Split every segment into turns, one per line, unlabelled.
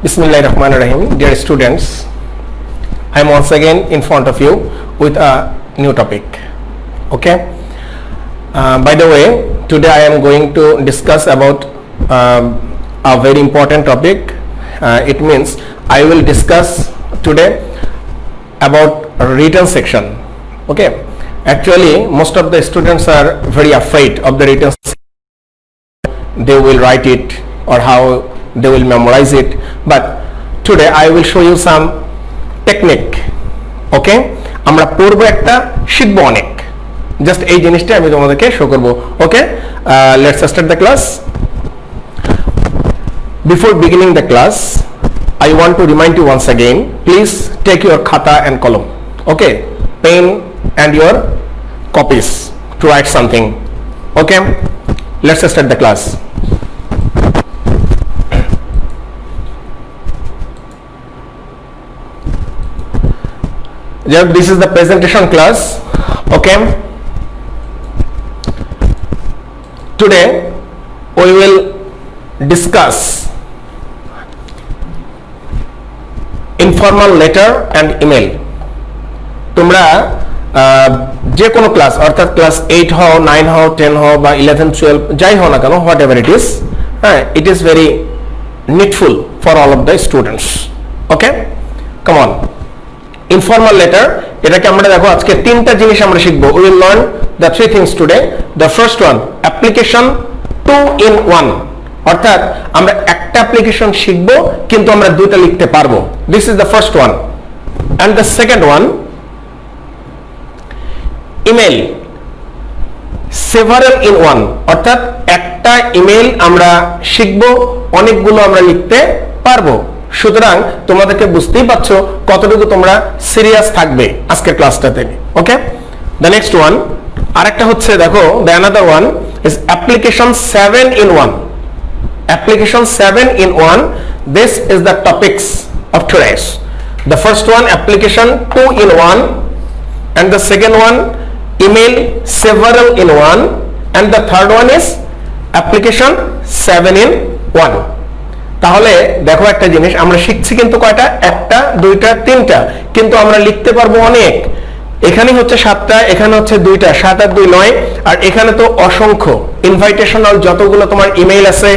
Bismillahirrahmanirrahim. Dear students, I am once again in front of you with a new topic. Okay. By the way, today I am going to discuss about a very important topic. It means I will discuss today about written section. Okay. Actually, most of the students are very afraid of the written section. They will write it or how they will memorize it, but today I will show you some technique. Okay, আমরা পড়বো একটা শিখবো অনেক, just এই জিনিসটা আমি তোমাদেরকে show করব. Okay, let's start the class. Before beginning the class, I want to remind you once again, please take your khata and column, okay, pen and your copies to write something. Okay, let's start the class. This is the presentation class. Okay, today we will discuss informal letter and email. তোমরা যে কোনো class অর্থাৎ class 8 হও, 9 হও, 10 হও বা 11 12 যাই হও না কেন, হোয়াট এভার ইট ইজ, হ্যাঁ, it is very needful for all of the students. Okay, come on. Informal letter, এটাকে আমরা দেখো আজকে তিনটা জিনিস আমরা শিখবো. We will learn the three things today. The first one, application 2 in 1, অর্থাৎ আমরা একটা অ্যাপ্লিকেশন শিখবো কিন্তু আমরা দুইটা লিখতে পারবো. This is the first one. And the second one, email several in one, অর্থাৎ একটা ইমেল আমরা শিখবো, অনেকগুলো আমরা লিখতে পারবো. সুতরাং তোমাদেরকে বুঝতেই পারছো কতটুকু তোমরা সিরিয়াস থাকবে আজকের ক্লাসটাতে. ওকে, দ্য নেক্সট ওয়ান, আরেকটা হচ্ছে দেখো, the another one is application 7 in 1. Application 7 in 1. This is the topics of today's. The first one, application 2 in 1, and the second one, email several in 1, and the third one is application 7 in 1. তাহলে দেখো একটা জিনিস আমরা শিখছি কিন্তু কয়টা, একটা, দুইটা, তিনটা, কিন্তু আমরা লিখতে পারবো অনেক. এখানে হচ্ছে 7টা, এখানে হচ্ছে 2টা, 7 আর 2 9, আর এখানে তো অসংখ্য ইনভাইটেশনাল যতগুলো তোমার ইমেইল আছে,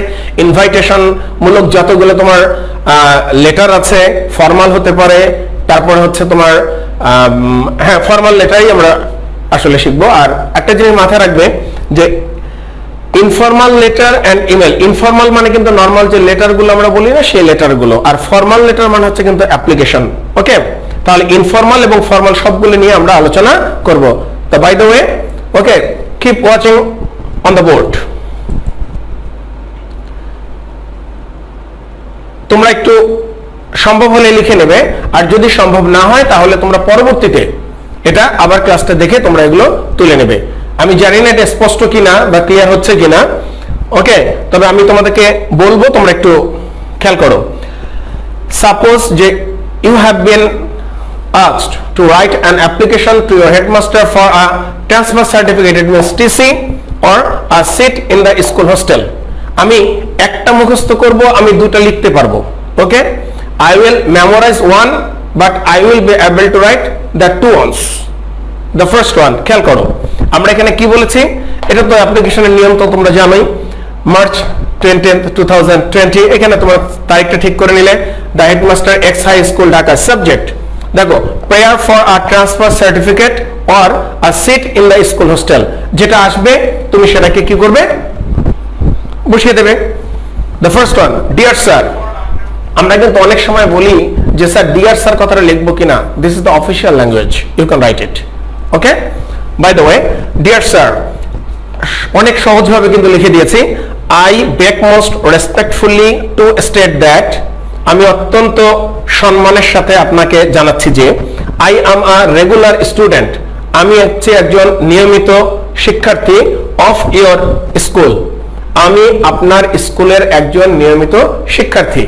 ইনভাইটেশন মূলক যতগুলো তোমার লেটার আছে, ফর্মাল হতে পারে, তারপর হচ্ছে তোমার হ্যাঁ ফর্মাল লেটারই আমরা আসলে শিখবো. আর একটা জিনিস মাথায় রাখবে যে informal letter and email, informal মানে কিন্তু নর্মাল যে লেটারগুলো আমরা বলি না সেই লেটারগুলো, আর ফর্মাল লেটার মানে হচ্ছে কিন্তু অ্যাপ্লিকেশন. ওকে, তাহলে ইনফর্মাল এবং ফর্মাল সবগুলো নিয়ে আমরা আলোচনা করব. তো by the way, okay, keep watching on the board. তোমরা একটু সম্ভব হলে লিখে নেবে, আর যদি সম্ভব না হয় তাহলে তোমরা পরবর্তীতে এটা আবার ক্লাসটা দেখে তোমরা এগুলো তুলে নেবে. আমি জানি না এটা স্পষ্ট কিনা বা ক্লিয়ার হচ্ছে কিনা. ওকে, তবে আমি তোমাদেরকে বলবো, তোমরা একটু খেয়াল করো. সাপোজ যে you have been asked to write an application to your headmaster for a transfer certificate, it means TC, or a seat in the school hostel. আমি একটা মুখস্থ করব, আমি দুটো লিখতে পারবো. ওকে, I will memorize one, but I will be able to write the two ones. The first one, খেয়াল করো, আমরা এখানে কি বলেছি, এটা তো অ্যাপ্লিকেশনের নিয়ম তো তোমরা জানোই. মার্চ 20th 2020, এখানে তোমার তারিখটা ঠিক করে নিলে. The headmaster X high school Dhaka. Subject দেখো, prayer for a transfer certificate or a seat in the school hostel, যেটা আসবে তুমি সেটাকে কি করবে, বসিয়ে দেবে. The first one, dear sir. আমরা কিন্তু অনেক সময় বলি যে স্যার ডিয়ার স্যার কথাটা লিখবো কিনা, this is the official language, you can write it. Okay, by the way, dear sir অনেক সহজভাবে কিন্তু লিখে দিয়েছি. I beg most respectfully to state that, আমি অত্যন্ত সম্মানের সাথে আপনাকে জানাচ্ছি যে I am a regular student, আমি হচ্ছে একজন নিয়মিত শিক্ষার্থী অফ ইয়োর স্কুল, আমি আপনার স্কুলের একজন নিয়মিত শিক্ষার্থী.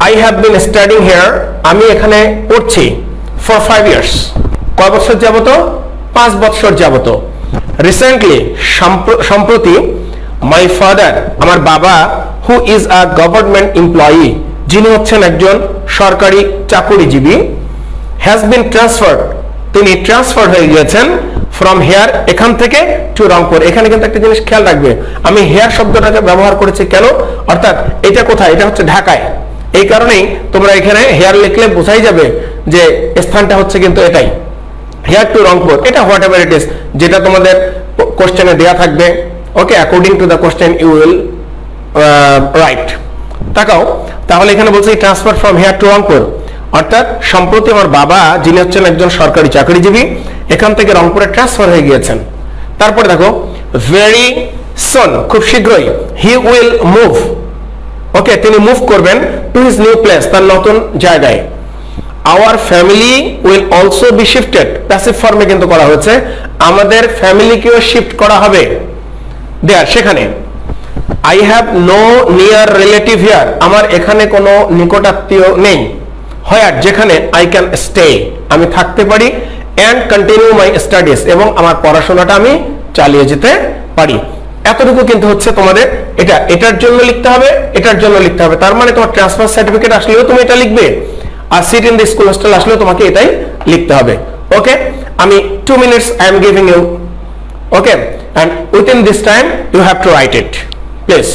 I have been studying here, আমি এখানে পড়ছি, ফর 5 years, কয় বছর যাবত, 5 বছর যাবত. রিসেন্টলি, সম্প্রতি, মাই ফাদার, আমার বাবা, who is a government employee, যিনি হচ্ছেন একজন সরকারি চাকুরিজীবী, হ্যাজ বিন ট্রান্সফার্ড, তিনি ট্রান্সফার হয়ে গিয়েছেন ফ্রম হেয়ার, এখান থেকে, টু রংপুর। এখানে কিন্তু একটা জিনিস খেয়াল রাখবে, আমি হেয়ার শব্দটাকে ব্যবহার করেছি কেন, অর্থাৎ এটা কোথায়, এটা হচ্ছে ঢাকায়, এই কারণেই তোমরা এখানে হেয়ার লিখলে বোঝাই যাবে যে স্থানটা হচ্ছে কিন্তু এটাই, হেয়ার টু রংপুর। এটা হোয়াট এভার ইট ইজ, যেটা তোমাদের কোশ্চেনে দেয়া থাকবে, okay, according to the question you will write. তাকাও, তাহলে এখানে বলছে transfer from here to Rangpur, অর্থাৎ সম্প্রতি আমার বাবা, যিনি হচ্ছেন একজন সরকারি চাকরিজীবী, এখান থেকে রংপুরে ট্রান্সফার হয়ে গিয়েছেন। তারপরে দেখো ভেরি সুন, খুব শীঘ্রই, হি উইল মুভ, ওকে, তিনি মুভ করবেন টু হিজ নিউ প্লেস, তার নতুন জায়গায়। Our family will also be shifted, passive ফর্মে কিন্তু করা হয়েছে, আমাদের ফ্যামিলিকেও শিফট করা হবে দেয়ার, সেখানে। I have no near relative here, আমার এখানে কোনো নিকটাত্মীয় নেই। হোয়ার, যেখানে, আই ক্যান স্টে, আমি থাকতে পারি, অ্যান্ড কন্টিনিউ মাই স্টাডিজ, এবং আমার পড়াশোনাটা আমি চালিয়ে যেতে পারি। এতটুকু কিন্তু হচ্ছে তোমাদের এটা, এটার জন্য লিখতে হবে, এটার জন্য লিখতে হবে। তার মানে তোমার ট্রান্সফার সার্টিফিকেট আসলেও তুমি এটা লিখবে, আর seat in the school hostel আসলেও তোমাকে এটাই লিখতে হবে। ওকে, আমি 2 minutes I am giving you, okay, and within this time you have to write it please.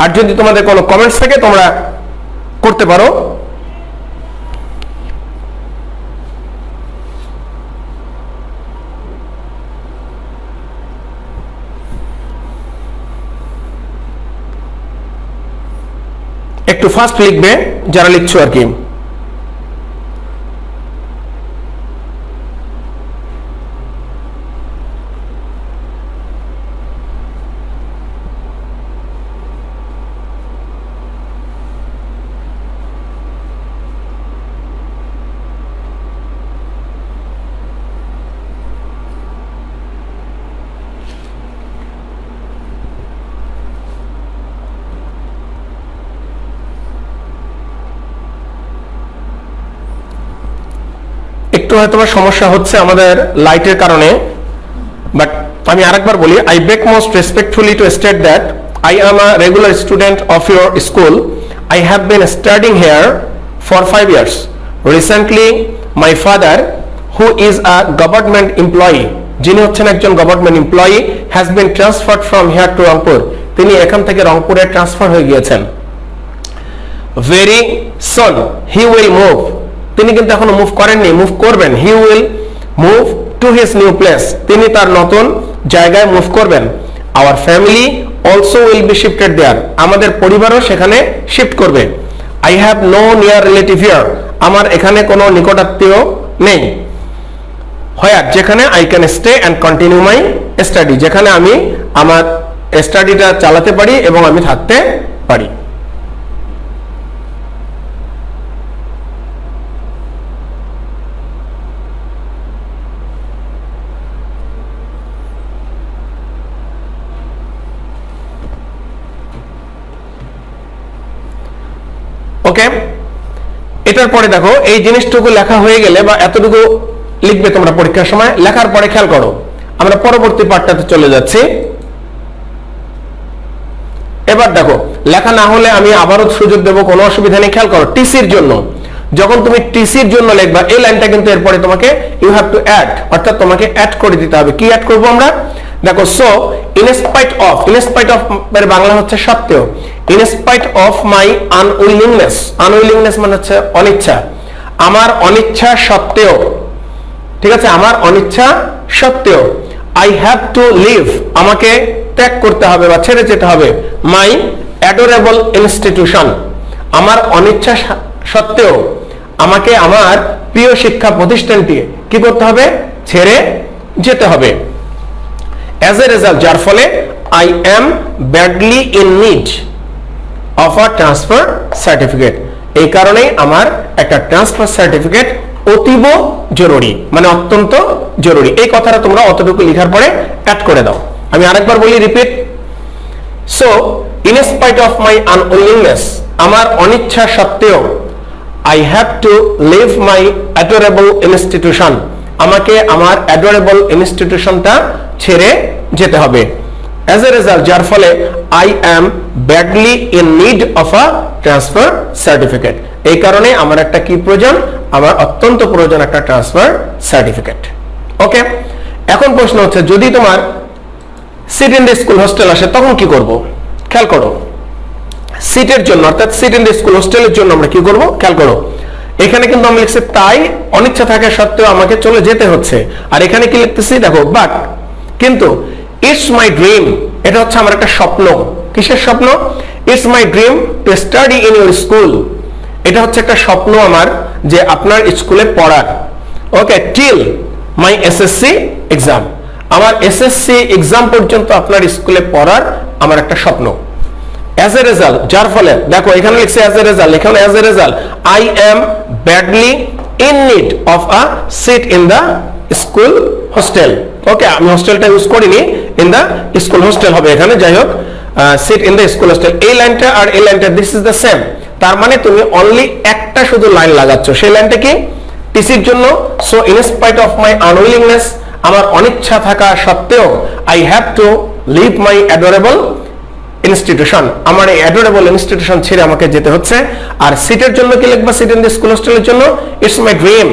আর যদি তোমাদের কোনো কমেন্টস থাকে তোমরা করতে পারো। একটু ফাস্ট লিখবে যারা লিখছো আর কি। একটু হয়তো সমস্যা হচ্ছে আমাদের লাইটের কারণে, বাট আমি আরেকবার বলি, I beg most respectfully to state that I am a regular student of your school, I have been studying here for 5 years. Recently my father, who is a government employee, যিনি হচ্ছেন একজন government employee, has been transferred from here to Rangpur, তিনি এখান থেকে রংপুরে transfer হয়ে গিয়েছেন। Very soon he will move, তিনি কিন্তু এখনো মুভ করেননি, মুভ করবেন। He will move to his new place, তিনি তার নতুন জায়গায় মুভ করবেন। Our family also will be shifted there, আমাদের পরিবারও সেখানে শিফট করবে। I have no near relative here, আমার এখানে কোনো নিকটাত্মীয় নেই। হোয়ার, যেখানে, I can stay and continue my study, যেখানে আমি আমার স্টাডিটা চালাতে পারি এবং আমি থাকতে পারি। ওকে, এটার পরে দেখো এই জিনিসটুকু লেখা হয়ে গেলে বা এতটুকু লিখবে তোমরা পরীক্ষার সময়, লেখার পরে খেয়াল করো, আমরা পরবর্তী পার্টটাতে চলে যাচ্ছি। এবার দেখো লেখা না হলে আমি আবারও সুযোগ দেবো, কোনো অসুবিধা নেই। খেয়াল করো, টিসির জন্য যখন তুমি টিসির জন্য লিখবা, এই লাইনটা কিন্তু এরপরে তোমাকে ইউ হ্যাভ টু অ্যাড, অর্থাৎ তোমাকে অ্যাড করে দিতে হবে। কি অ্যাড করবো আমরা, দেখো, so in spite of, in spite of এর বাংলা হচ্ছে সত্ত্বেও, in spite of my unwillingness, unwillingness মানে হচ্ছে অনিচ্ছা, আমার অনিচ্ছা সত্ত্বেও, ঠিক আছে, আমার অনিচ্ছা সত্ত্বেও, আই হ্যাভ টু লিভ, আমাকে ত্যাগ করতে হবে বা ছেড়ে যেতে হবে, মাই অ্যাডোরেবল ইনস্টিটিউশন, আমার অনিচ্ছা সত্ত্বেও আমাকে আমার প্রিয় শিক্ষা প্রতিষ্ঠানটি কি করতে হবে, ছেড়ে যেতে হবে। অ্যাজ এ রেজাল্ট, যার ফলে, I am badly in need of a transfer certificate, এই কারণেই আমার একটা ট্রান্সফার সার্টিফিকেট অতীব জরুরি, মানে অত্যন্ত জরুরি। এই কথাটা তোমরা অতটুকু লেখার পরে অ্যাড করে দাও। আমি আরেকবার বলি, repeat. So in spite of my unwillingness, আমার অনিচ্ছা সত্ত্বেও, I have to leave my adorable institution, আমাকে আমার অ্যাডোরেবল ইনস্টিটিউশনটা ছেড়ে যেতে হবে। অ্যাজ এ রেজাল্ট, যার ফলে I am badly in need of a transfer certificate. এই কারণে আমার একটা কি প্রয়োজন, আমার অত্যন্ত প্রয়োজন একটা ট্রান্সফার সার্টিফিকেট। ওকে, এখন প্রশ্ন হচ্ছে যদি তোমার seat in the school hostel আসে তখন কি করব? খেয়াল করো, সিটের জন্য অর্থাৎ সিট ইন দ্য স্কুল হোস্টেলের জন্য আমরা কি করব খেয়াল করো। এখানে কিন্তু আমি লিখছি তাই অনিচ্ছা থাকা সত্ত্বেও আমাকে চলে যেতে হচ্ছে, আর এখানে কি লিখতেছি দেখো বাট, কিন্তু ইটস মাই ড্রিম, এটা হচ্ছে আমার একটা স্বপ্ন। কিসের স্বপ্ন? It's my dream to study in your school, এটা হচ্ছে একটা স্বপ্ন আমার যে আপনার স্কুলে পড়ার। ওকে, টিল মাই এসএসসি এক্সাম, আমার এসএসসি এক্সাম পর্যন্ত আপনার স্কুলে পড়ার আমার একটা স্বপ্ন। অ্যাজ এ রেজাল্ট, যার ফলে দেখো এখানে লিখছে অ্যাজ এ রেজাল্ট, এখানে as a result I am badly in need of a seat in the school hostel. Okay, আমি হোস্টেলটা ইউজ করিনি, ইন দ্য স্কুল হোস্টেল হবে এখানে, যাই হোক seat in the school hostel. এই লাইনটা আর এই লাইনটা দিস ইজ দ্য সেম, তার মানে তুমি অনলি একটা শুধু লাইন লাগাচ্ছ, সেই লাইনটা কি টিসির জন্য। So in spite of my unwillingness, আমার অনিচ্ছা থাকা সত্ত্বেও I have to leave my adorable institution, আমার এই অ্যাডোরেবল ইনস্টিটিউশন ছেড়ে আমাকে যেতে হচ্ছে। আর সিটের জন্য কি লিখবা? সিট ইন দ্য স্কুল হোস্টেলের জন্য it's my dream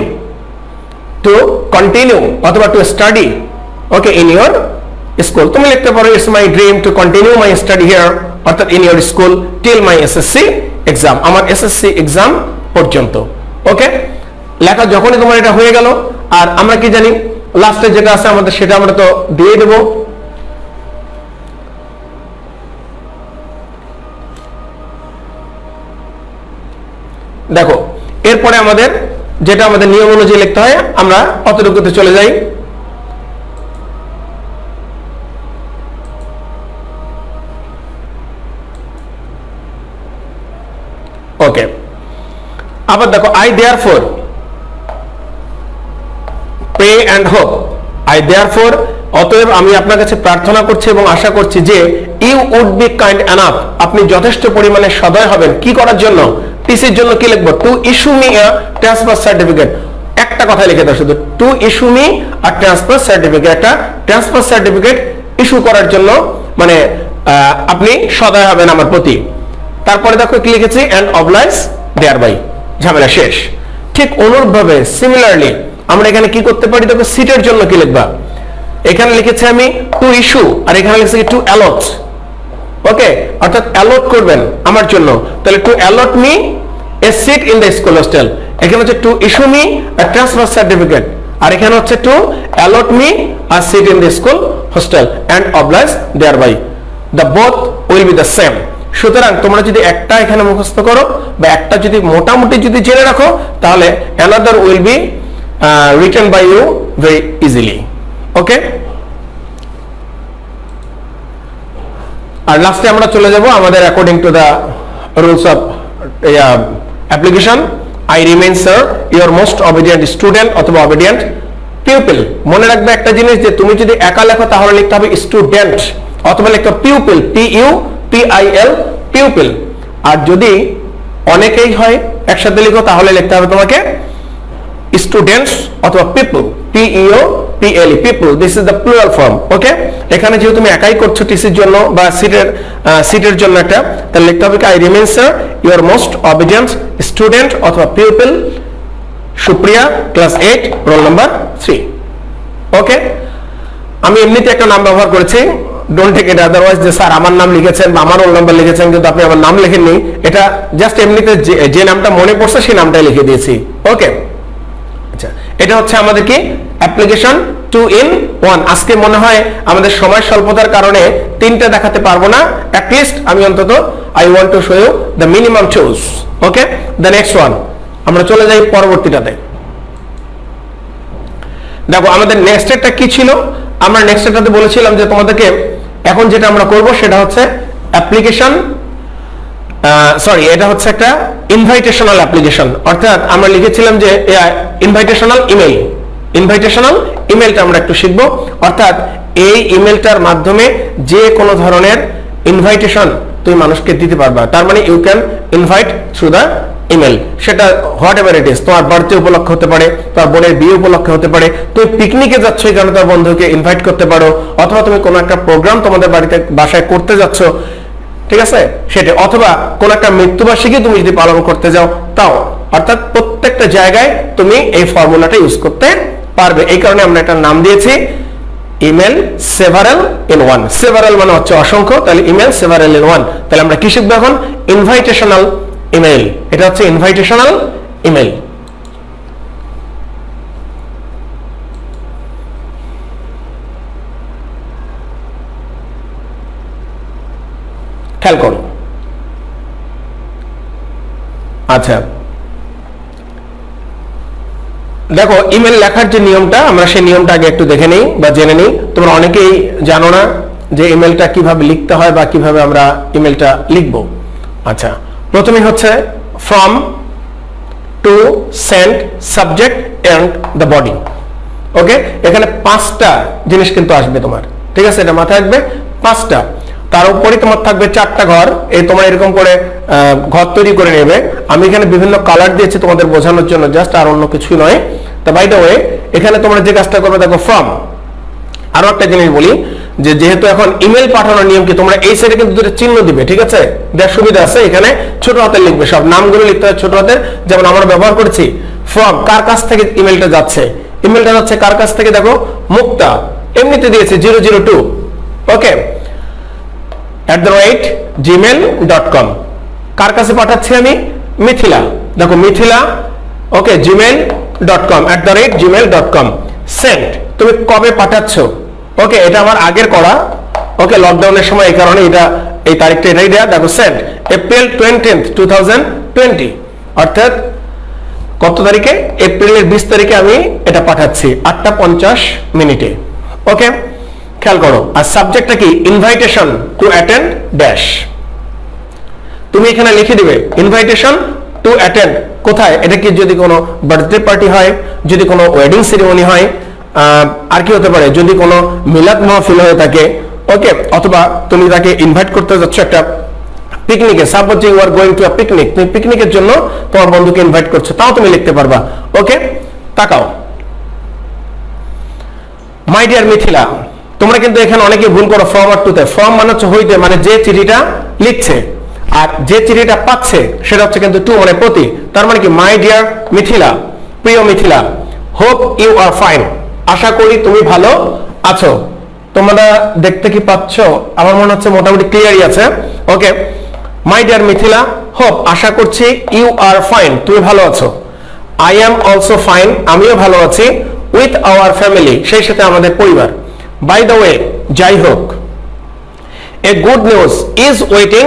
to continue অথবা to study okay in your school. তুমি লিখতে পারো it's my dream to continue my study here অর্থাৎ in your school till my SSC exam, আমার এসএসসি এক্সাম পর্যন্ত। Okay, লেখা যখনই তোমার এটা হয়ে গেল, আর আমরা কি জানি লাস্টে যেটা আছে আমাদের সেটা আমরা তো দিয়ে দেবো। দেখো এরপরে আমাদের যেটা আমাদের নিয়ম অনুযায়ী লিখতে হয়, আমরা অতটুকুতে চলে যাই। ওকে, আবার দেখো I therefore pray and hope, I therefore অতএব আমি আপনার কাছে প্রার্থনা করছি এবং আশা করছি যে you would be kind enough, আপনি যথেষ্ট পরিমাণে সদয় হবেন কি করার জন্য? টিসির জন্য কি লিখবো? To issue me a transfer certificate, একটা কথা লিখে দাও শুধু, to issue me a transfer certificate, একটা ট্রান্সফার সার্টিফিকেট ইস্যু করার জন্য মানে আপনি সদয় হবেন আমার প্রতি। তারপরে দেখো কি লিখেছি? অ্যান্ড অবলাইজ দেয়ার বাই, ঝামেলা শেষ। ঠিক অনুরূপভাবে সিমিলারলি আমরা এখানে কি করতে পারি? দেখো সিটের জন্য কি লিখবা? এখানে লিখেছি আমি টু ইস্যু, আর এখানে লিখেছি টু অ্যালট। ওকে, অর্থাৎ অ্যালট করবেন আমার জন্য, তাহলে to allot me a seat in the school hostel, এখানে হচ্ছে to issue me a transfer certificate, আর এখানে হচ্ছে to allot me a seat in the school hostel and oblige thereby, the both will be the same. সুতরাং তোমরা যদি একটা এখানে মুখস্থ করো বা একটা যদি মোটামুটি যদি জেনে রাখো, তাহলে another will be written by you very easily. Okay, আর লাস্টে আমরা চলে যাব আমাদের according to the rules of application. I remain sir your most obedient student অথবা অবিডিয়েন্ট পিউপিল। মনে রাখবে একটা জিনিস, যে তুমি যদি একা লেখো তাহলে লিখতে হবে স্টুডেন্ট অথবা লিখতে পিউপিল, PUPIL, পিউপিল। আর যদি অনেকেই হয় একসাথে লিখো তাহলে লিখতে হবে তোমাকে স্টুডেন্টস অথবা people, PEOPLE, people. This is the plural form. Okay, এখানে যেহেতু তুমি একাই করছো টিসির জন্য বা সিটের জন্য একটা, তাহলে লিখতে হবে কি I remain sir your most obedient student অথবা people Supriya, class 8, roll number 3। Okay, আমি এমনিতে একটা নাম ব্যবহার করেছি, ডোন্ট টেক ইট আদারওয়াইজ যে স্যার আমার নাম লিখেছেন বা আমার রোল নাম্বার লিখেছেন কিন্তু আপনি আমার নাম লিখেননি, এটা জাস্ট এমনিতে যে নামটা মনে পড়ছে সেই নামটাই লিখে দিয়েছি। ওকে, আচ্ছা, এটা হচ্ছে আমাদের কি অ্যাপ্লিকেশন 2 in 1। আজকে মনে হয় আমাদের সময় স্বল্পতার কারণে 3টা দেখাতে পারবো না, অ্যাটলিস্ট আমি অন্তত I want to show you the minimum tools. Okay, the next one, আমরা চলে যাই পরবর্তীটাতে। দেখো আমাদের নেক্সট একটা কি ছিল? আমরা নেক্সট একটাতে বলেছিলাম যে তোমাদেরকে এখন যেটা আমরা করব সেটা হচ্ছে অ্যাপ্লিকেশন, সরি এটা হচ্ছে একটা ইনভাইটেশনাল অ্যাপ্লিকেশন। অর্থাৎ আমরা লিখেছিলাম যে ইনভাইটেশনাল ইমেল, ইনভাইটেশনাল ইমেলটা আমরা একটু শিখবো। অর্থাৎ এই ইমেলটার মাধ্যমে যে কোনো ধরনের ইনভাইটেশন তুমি মানুষকে দিতে পারবা, তার মানে you can invite through the email, সেটা হোয়াট এভার ইট ইজ, তোমার বার্থডে উপলক্ষে হতে পারে, তোমার বোনের বিয়ে উপলক্ষে হতে পারে, তুমি পিকনিকে যাচ্ছ এই কারণে তোমার বন্ধুকে ইনভাইট করতে পারো, অথবা তুমি কোনো একটা প্রোগ্রাম তোমাদের বাসায় করতে যাচ্ছ, ঠিক আছে সেটা, অথবা কোন একটা মৃত্যুবার্ষিকী তুমি যদি পালন করতে যাও তাও, অর্থাৎ প্রত্যেকটা জায়গায় তুমি এই ফর্মুলাটা ইউজ করতে পারবে। এই কারণে আমরা এটার নাম দিয়েছি email several in one. Several মানে হচ্ছে অসংখ্য, তাহলে ইমেল সেভারাল ইন ওয়ান। তাহলে আমরা কি শিখবো এখন? Invitational email. এটা হচ্ছে ইনভাইটেশনাল ইমেল। খেয়াল করো। আচ্ছা দেখো, ইমেল লেখার যে নিয়মটা, আমরা সেই নিয়মটা আগে একটু দেখে নিই বা জেনে নিই। তোমরা অনেকেই জানো না যে ইমেলটা কিভাবে লিখতে হয় বা কিভাবে আমরা ইমেলটা লিখব। আচ্ছা, প্রথমে হচ্ছে from, to, send, subject and the body. Okay, এখানে 5টা জিনিস কিন্তু আসবে তোমার, ঠিক আছে, এটা মাথায় রাখবে 5টা। তার উপরে তোমার থাকবে 4টা ঘর। এই তোমার এরকম করে ঘর তৈরি করে নেবে। আমি এখানে বিভিন্ন কালার দিয়েছি তোমাদের বোঝানোর জন্য, জাস্ট, আর অন্য কিছুই নয়। তো বাই দ্য ওয়ে, এখানে তোমরা যে কাজটা করবে দেখো ফ্রম। আরো একটা জিনিস বলি, যে যেহেতু এখন ইমেল পাঠানোর নিয়ম কি, তোমরা এই সাইডে কিন্তু দুটো চিহ্ন দিবে, ঠিক আছে, দেওয়ার সুবিধা আছে। এখানে ছোট হাতে লিখবে, সব নামগুলো লিখতে হয় ছোট হাতের। যেমন আমরা ব্যবহার করেছি ফ্রম, কার কাছ থেকে ইমেলটা যাচ্ছে, ইমেলটা যাচ্ছে কার কাছ থেকে, দেখো মুক্তা, এমনিতে দিয়েছে 002, ওকে, @gmail.com। কার কাছে পাঠাচ্ছি আমি? মিথিলা, দেখো মিথিলা, ওকে, gmail.com, @gmail.com। সেন্ড, তুমি কবে পাঠাচ্ছ, ওকে, এটা আমার আগের করা, ওকে, লকডাউনের সময়, এই কারণে এটা এই তারিখটা এটাই দেয়া। দেখো সেন্ড এপ্রিল 20th 2020, অর্থাৎ কত তারিখে? এপ্রিলের 20 তারিখে আমি এটা পাঠাচ্ছি 8:50 ওকে, খেয়াল করো। আর সাবজেক্টটা কি? Invitation to attend dash. তুমি এখানে লিখে দিবে ইনভাইটেশন টু অ্যাটেন্ড, কোথায়? এটা কি যদি কোনো বার্থডে পার্টি হয়, যদি কোনো ওয়েডিং সেরিমনি হয়, আর কি হতে পারে, যদি কোনো মিলাদ মাহফিল হয়ে থাকে, ওকে, অথবা তুমি তাকে ইনভাইট করতে যাচ্ছ একটা পিকনিকে, suppose you are going to a picnic, তুমি পিকনিকের জন্য তোমার বন্ধুকে ইনভাইট করছো, তাও তুমি লিখতে পারবা। ওকে, তাকাও, মাই ডিয়ার মিথিলা। তোমরা কিন্তু এখানে অনেকে ভুল করো ফ্রম আর টুতে। ফ্রম মানে হচ্ছে হইতে, মানে যে চিঠিটা লিখছে, আর যে চিঠিটা পাচ্ছে সেটা হচ্ছে কিন্তু টু, মানে প্রতি। তার মানে কি? মাই ডিয়ার মিথিলা, প্রিয় Mithila, hope you are fine, আশা করি তুমি ভালো আছো। তোমরা দেখতে কি পাচ্ছ? আমার মনে হচ্ছে মোটামুটি ক্লিয়ারই আছে। ওকে, মাই ডিয়ার মিথিলা, হোপ, আশা করছি, ইউ আর ফাইন, তুমি ভালো আছো। আই এম অলসো ফাইন, আমিও ভালো আছি। উইথ আওয়ার ফ্যামিলি, সেই সাথে আমাদের পরিবার। বাই দ্য ওয়ে, যাই হোক, a good news is waiting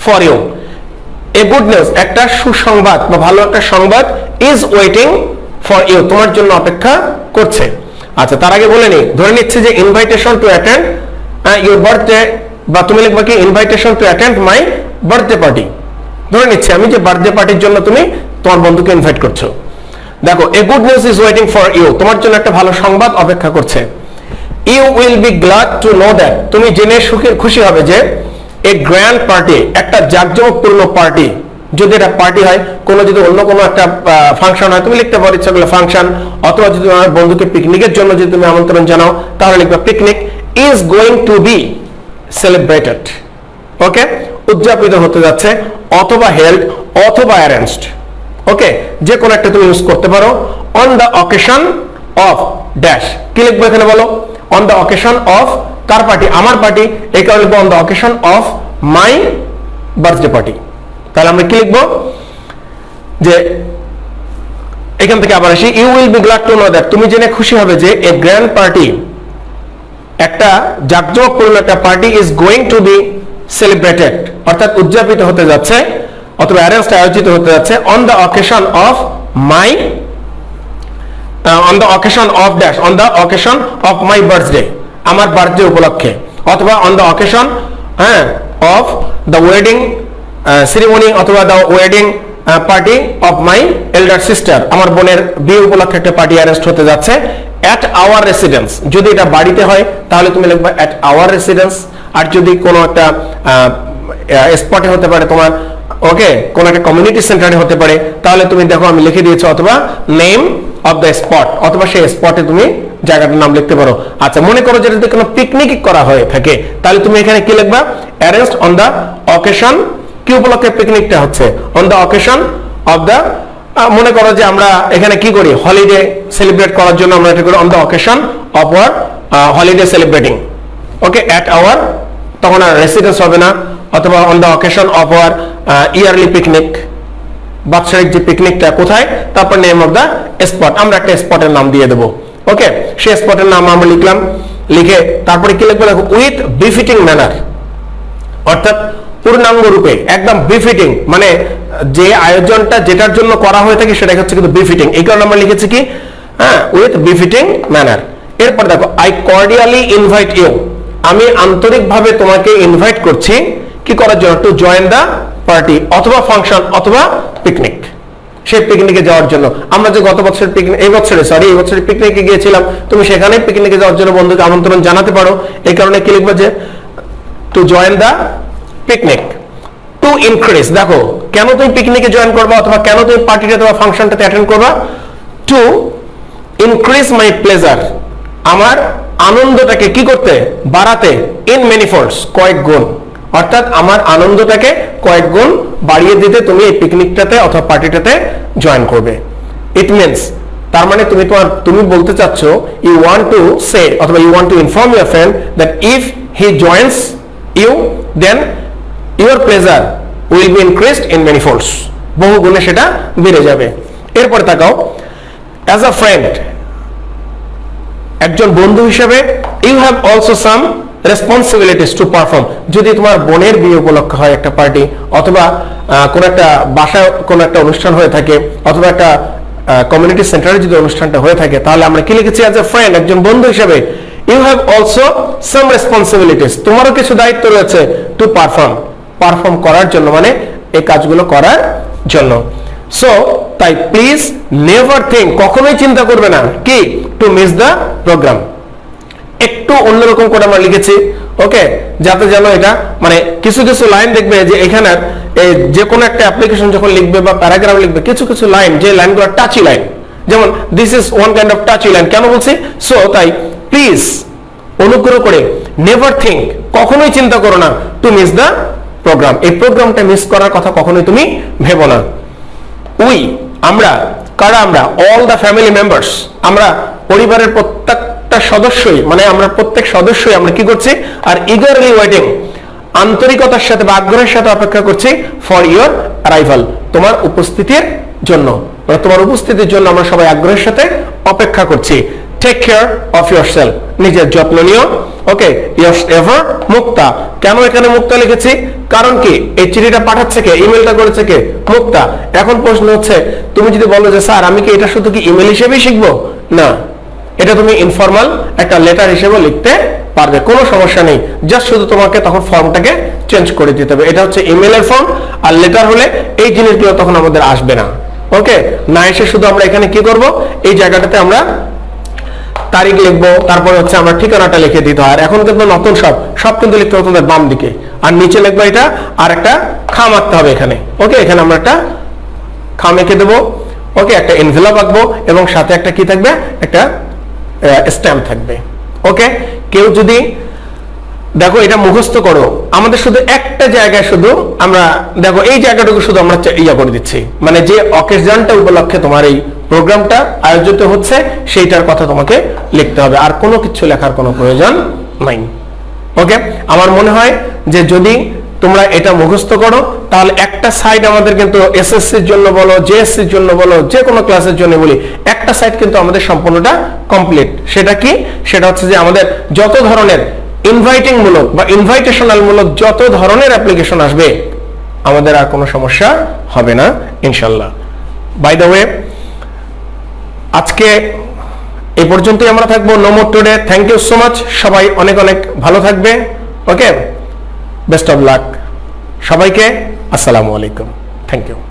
for you. A good news, একটা সুসংবাদ বা ভালো একটা সংবাদ, ইজ ওয়েটিং ফর ইউ, তোমার জন্য অপেক্ষা করছে। আচ্ছা, তার আগে বলে নিই, ধরে নিচ্ছি যে invitation to attend your birthday, বা তুমি লিখবে কি invitation to attend my birthday party. ধরে নিচ্ছি আমি যে বার্থডে পার্টির জন্য তুমি তোমার বন্ধুকে ইনভাইট করছো। দেখো, a good news is waiting for you, তোমার জন্য একটা ভালো সংবাদ অপেক্ষা করছে। You will be glad to know that, তুমি জেনে খুশি হবে যে এ গ্র্যান্ড পার্টি, একটা জাঁকজমকপূর্ণ পার্টি, যদি এটা পার্টি হয়, কোনো যদি অন্য কোনো একটা ফাংশন হয়, তুমি লিখতে পারো ইচ্ছা করলে ফাংশন, অথবা যদি তোমার বন্ধুকে পিকনিকের জন্য যদি তুমি আমন্ত্রণ জানাও তাহলে লিখবে picnic, is going to be celebrated, okay, উদযাপিত হতে যাচ্ছে, অথবা হেল্ড, অথবা অ্যারেঞ্জড, ওকে, যে কোনো একটা তুমি ইউজ করতে পারো। On the occasion of dash, কি লিখবো এখানে বলো? অন দ্য অকেশন অফ, কার পার্টি? আমার পার্টি, এই কারণে লিখবো on the occasion of my birthday party. তাহলে আমরা কি লিখবো? যে এখান থেকে আবার আসি, you will be glad to know that, তুমি জেনে খুশি হবে যে এ গ্র্যান্ড পার্টি, একটা জাঁকজমকপূর্ণ একটা party, is going to be celebrated, অর্থাৎ উদযাপিত হতে যাচ্ছে, অথবা অ্যারেঞ্জড, আয়োজিত হতে যাচ্ছে, on the occasion of my, on the occasion of dash, on the occasion of my birthday, আমার বার্থডে উপলক্ষে, অথবা অন দ্য অকেশন, হ্যাঁ, অফ দ্য ওয়েডিং সেরিমনি, অথবা the wedding party of my elder sister, আমার বোনের বিয়ে উপলক্ষে একটা পার্টি অ্যারেঞ্জ হতে যাচ্ছে। অ্যাট আওয়ার রেসিডেন্স, যদি এটা বাড়িতে হয় তাহলে তুমি লিখবে অ্যাট আওয়ার রেসিডেন্স। আর যদি কোনো একটা স্পটে হতে পারে, তোমার ওকে, কোন একটা কমিউনিটি সেন্টারে হতে পারে, তাহলে তুমি দেখো আমি লিখে দিয়েছি অথবা নেম অফ দ্য স্পট, অথবা সেই স্পটে তুমি জায়গাটার নাম লিখতে পারো। আচ্ছা, মনে করো যে যদি কোনো পিকনিক করা হয়ে থাকে, তাহলে তুমি এখানে কি লিখবা? অ্যারেঞ্জড অন দ্য অকেশন, কি উপলক্ষে পিকনিকটা হচ্ছে? On the occasion of the, মনে করো যে আমরা এখানে কি করি, হলিডে সেলিব্রেট করার জন্য আমরা এটা করি on the occasion of our holiday celebrating. Okay, at our, তখন আর রেসিডেন্স হবে না, অথবা on the occasion of our yearly picnic, বাৎসরিক যে পিকনিকটা কোথায়, তারপর নেম অফ দ্য স্পট, আমরা একটা স্পটের নাম দিয়ে দেবো। ওকে, সেই স্পটের নাম আমরা লিখলাম, লিখে তারপরে কি লিখবো? দেখো উইথ বিফিটিং ম্যানার, অর্থাৎ পূর্ণাঙ্গ রূপে, একদম বিফিটিং, মানে যে আয়োজনটা যেটার জন্য করা হয়ে থাকে সেটা হচ্ছে কিন্তু বিফিটিং, এই কারণে আমরা লিখেছি কি, হ্যাঁ, উইথ বিফিটিং ম্যানার। এরপর দেখো আই কর্ডিয়ালি ইনভাইট ইউ, আমি আন্তরিকভাবে তোমাকে ইনভাইট করছি কি করার জন্য? টু জয়েন দ্য পার্টি, অথবা ফাংশন, অথবা পিকনিক, সেই পিকনিকে যাওয়ার জন্য। আমরা যে গত বছরের পিকনিক, এই বছরের পিকনিকে গিয়েছিলাম, তুমি সেখানে পিকনিকে যাওয়ার জন্য বন্ধুকে আমন্ত্রণ জানাতে পারো। এই কারণে কি লিখবে? যে to join the picnic. To increase, দেখো কেন তুমি পিকনিকে জয়েন করবা, অথবা কেন তুমি পার্টিতে অথবা ফাংশনটাতে অ্যাটেন্ড করবা? টু ইনক্রিজ মাই প্লেজার, আমার আনন্দটাকে কি করতে? বাড়াতে। ইন মেনি ফোল্ডস, কয়েক গুণ, অর্থাৎ আমার আনন্দটাকে কয়েক গুণ বাড়িয়ে দিতে তুমি এই পিকনিকটাতে অথবা পার্টিটাতে জয়েন করবে। ইট মিনস, তার মানে তুমি বলতে চাচ্ছ, ইউ ওয়ান্ট টু সে অথবা you want to inform your friend that if he joins you then your pleasure will be increased in many folds, বহু গুণে সেটা বেড়ে যাবে। এরপরে তাকাও, অ্যাজ আ ফ্রেন্ড, একজন বন্ধু হিসেবে, you have also some responsibilities to perform, যদি তোমার বোনের বিয়ে উপলক্ষে হয় একটা পার্টি, অথবা কোন একটা বাসায় কোন একটা অনুষ্ঠান হয়ে থাকে, অথবা একটা কমিউনিটি সেন্টারে যদি অনুষ্ঠানটা হয়ে থাকে, তাহলে আমরা কি লিখেছি? অ্যাজ এ ফ্রেন্ড, একজন বন্ধু হিসেবে, you have also some responsibilities, তোমারও কিছু দায়িত্ব রয়েছে, টু পারফর্ম করার জন্য, মানে এই কাজগুলো করার জন্য। সো তাই প্লিজ নেভার থিঙ্ক, কখনোই চিন্তা করবে না কি, টু মিস দ্য প্রোগ্রাম। একটু অন্যরকম করে আমরা লিখেছি, ওকে, যাতে যেন এটা, মানে কিছু কিছু লাইন দেখবে যে এখানে যে কোনো একটা অ্যাপ্লিকেশন যখন লিখবে বা প্যারাগ্রাফ লিখবে, কিছু কিছু লাইন, যে লাইনগুলো টাচি লাইন, যেমন this is one kind of touchy line, কেন বলছি? সো তাই প্লিজ অনুগ্রহ করে নেভার থিঙ্ক, কখনোই চিন্তা করো না, টু মিস দ্য প্রোগ্রাম, এই প্রোগ্রামটা মিস করার কথা কখনোই তুমি ভেবো না। উই, আমরা, কারা আমরা? অল দ্য ফ্যামিলি মেম্বার্স, আমরা পরিবারের প্রত্যেকটা সদস্যই, মানে আমরা প্রত্যেক সদস্যই আমরা কি করছি? আর ইগারলি ওয়েটিং, আন্তরিকতার সাথে বা আগ্রহের সাথে অপেক্ষা করছি, ফর ইয়োর অ্যারাইভাল, তোমার উপস্থিতির জন্য, মানে তোমার উপস্থিতির জন্য আমরা সবাই আগ্রহের সাথে অপেক্ষা করছি। টেক কেয়ার অফ ইয়োরসেলফ, নিজের যত্ন নিও। ওকে, ইয়োরস এভার মুক্তা, কেন এখানে মুক্তা লিখেছি? কারণ কি, এই চিঠিটা পাঠাচ্ছে কে, ইমেলটা করেছে কে? মুক্তা। এখন প্রশ্ন হচ্ছে, তুমি যদি বলো যে স্যার আমি কি এটা শুধু কি ইমেল হিসেবেই শিখবো? না, এটা তুমি ইনফর্মাল একটা লেটার হিসেবে লিখতে পারবে, কোনো সমস্যা নেই। জাস্ট শুধু তোমাকে তখন ফর্মটাকে চেঞ্জ করে দিতে হবে। এটা হচ্ছে ইমেলের ফর্ম, আর লেটার হলে এই জিনিসগুলো তখন আমাদের আসবে না। ওকে, না এসে শুধু আমরা এখানে কি করব, এই জায়গাটাতে আমরা তারিখ লিখবো, তারপরে হচ্ছে আমরা ঠিকানাটা লিখে দিতে হয়। আর এখন কিন্তু নতুন সব কিন্তু লিখতে হবে তোমাদের বাম দিকে, আর নিচে লিখবো এটা, আর একটা খাম আঁকতে হবে এখানে। ওকে, এখানে আমরা একটা খাম এঁকে দেবো। ওকে, একটা এনভেলপ আঁকবো, এবং সাথে একটা কি থাকবে? একটা স্ট্যাম্প থাকবে। ওকে, কেউ যদি দেখো এটা মুখস্থ করো, আমাদের শুধু একটা জায়গায় শুধু আমরা দেখো এই জায়গাটুকু শুধু আমরা ইয়া করে দিচ্ছি, মানে যে অকেশনটা উপলক্ষে তোমার এই প্রোগ্রামটা আয়োজিত হচ্ছে সেইটার কথা তোমাকে লিখতে হবে, আর কোনো কিছু লেখার কোনো প্রয়োজন নাই। ওকে, আমার মনে হয় যে যদি তোমরা এটা মুখস্থ করো, তাহলে একটা সাইড আমাদের কিন্তু এসএসসির জন্য বলো, জেএসসির জন্য বলো, যে কোনো ক্লাসের জন্য বলি, একটা সাইড কিন্তু আমাদের সম্পূর্ণটা কমপ্লিট। সেটা কি? সেটা হচ্ছে যে আমাদের যত ধরনের ইনভাইটিং মূলক বা ইনভাইটেশনাল মূলক যত ধরনের অ্যাপ্লিকেশন আসবে, আমাদের আর কোনো সমস্যা হবে না ইনশাল্লাহ। বাই দ্য ওয়ে, আজকে এই পর্যন্তই আমরা থাকবো। No more today. Thank you so much. সবাই অনেক অনেক ভালো থাকবে। ওকে, বেস্ট অফ লাক সবাইকে। আসসালামু আলাইকুম। Thank you.